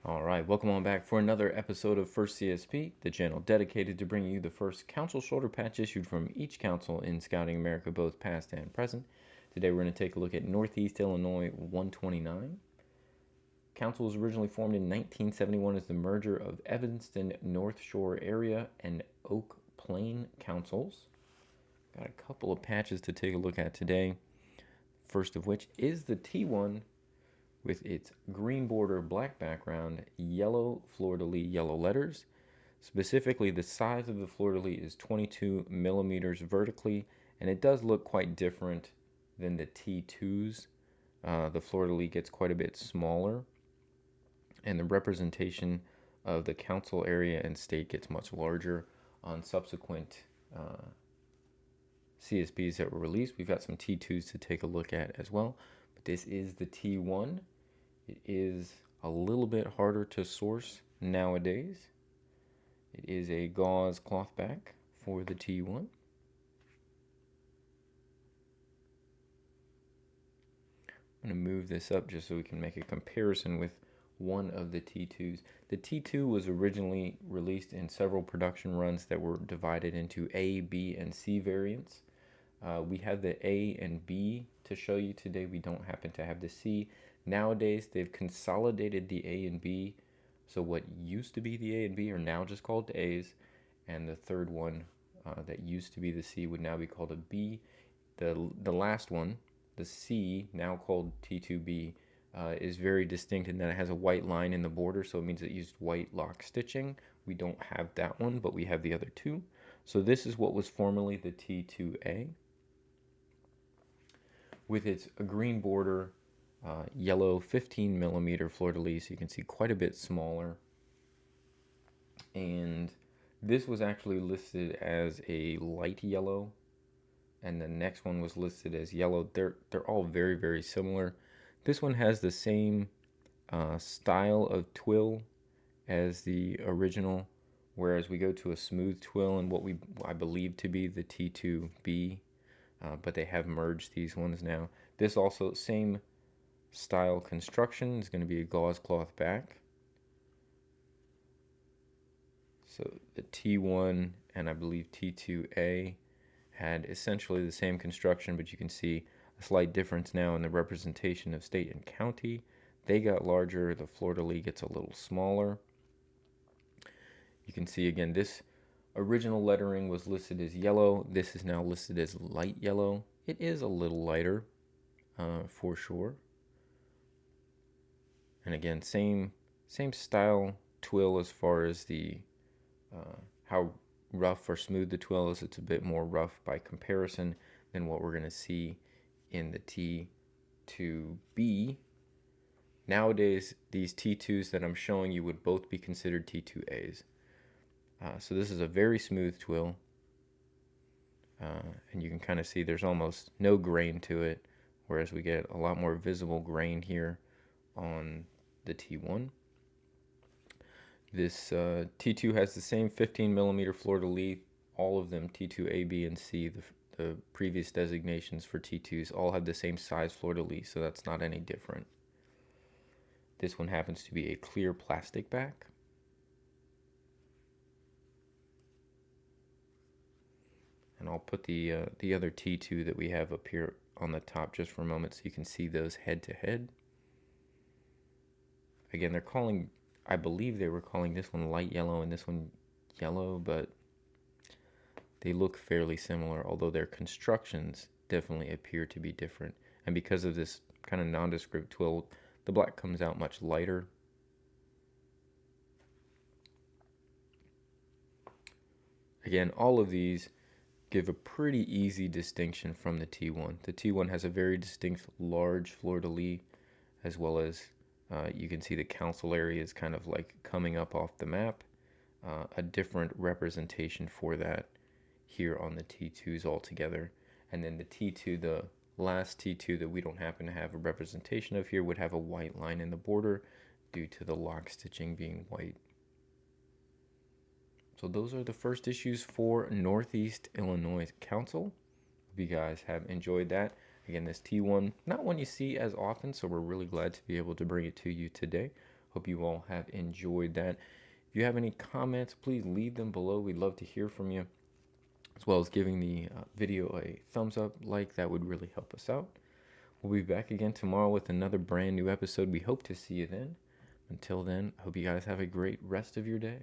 All right, welcome on back for another episode of First CSP, the channel dedicated to bringing you the first council shoulder patch issued from each council in Scouting America, both past and present. Today we're going to take a look at Northeast Illinois 129. Council was originally formed in 1971 as the merger of Evanston North Shore Area and Oak Plain councils. Got a couple of patches to take a look at today. First of which is the T1 with its green border, black background, yellow fleur-de-lis, yellow letters. Specifically, the size of the fleur-de-lis is 22 millimeters vertically, and it does look quite different than the T2s. The fleur-de-lis gets quite a bit smaller, and the representation of the council area and state gets much larger on subsequent CSPs that were released. We've got some T2s to take a look at as well, but this is the T1. It is a little bit harder to source nowadays. It is a gauze cloth back for the T1. I'm going to move this up just so we can make a comparison with one of the T2s. The T2 was originally released in several production runs that were divided into A, B, and C variants. We have the A and B to show you today. We don't happen to have the C. Nowadays, they've consolidated the A and B. So what used to be the A and B are now just called the A's. And the third one that used to be the C would now be called a B. The last one, the C, now called T2B, is very distinct in that it has a white line in the border. So it means it used white lock stitching. We don't have that one, but we have the other two. So this is what was formerly the T2A. With its green border, yellow 15 millimeter fleur-de-lis, you can see quite a bit smaller. And this was actually listed as a light yellow, and the next one was listed as yellow. They're all very, very similar. This one has the same style of twill as the original, whereas we go to a smooth twill and what I believe to be the T2B. But they have merged these ones now. This also, same style construction, is going to be a gauze cloth back. So the T1 and I believe T2A had essentially the same construction, but you can see a slight difference now in the representation of state and county. They got larger, the fleur-de-lis gets a little smaller. You can see again, this original lettering was listed as yellow. This is now listed as light yellow. It is a little lighter, for sure. And again, same style twill as far as the how rough or smooth the twill is. It's a bit more rough by comparison than what we're going to see in the T2B. Nowadays, these T2s that I'm showing you would both be considered T2As. So this is a very smooth twill, and you can kind of see there's almost no grain to it, whereas we get a lot more visible grain here on the T1. This T2 has the same 15 millimeter fleur-de-lis, all of them T2A, B, and C, the previous designations for T2s, all have the same size fleur-de-lis, so that's not any different. This one happens to be a clear plastic back. And I'll put the other T2 that we have up here on the top just for a moment so you can see those head to head. Again, I believe they were calling this one light yellow and this one yellow, but they look fairly similar, although their constructions definitely appear to be different. And because of this kind of nondescript twill, the black comes out much lighter. Again, all of these give a pretty easy distinction from the T1. The T1 has a very distinct large fleur-de-lis, as well as you can see the council area is kind of like coming up off the map. A different representation for that here on the T2s altogether. And then the T2, the last T2 that we don't happen to have a representation of here, would have a white line in the border due to the lock stitching being white. So those are the first issues for Northeast Illinois Council. Hope you guys have enjoyed that. Again, this T1, not one you see as often, so we're really glad to be able to bring it to you today. Hope you all have enjoyed that. If you have any comments, please leave them below. We'd love to hear from you, as well as giving the video a thumbs up, like. That would really help us out. We'll be back again tomorrow with another brand new episode. We hope to see you then. Until then, I hope you guys have a great rest of your day.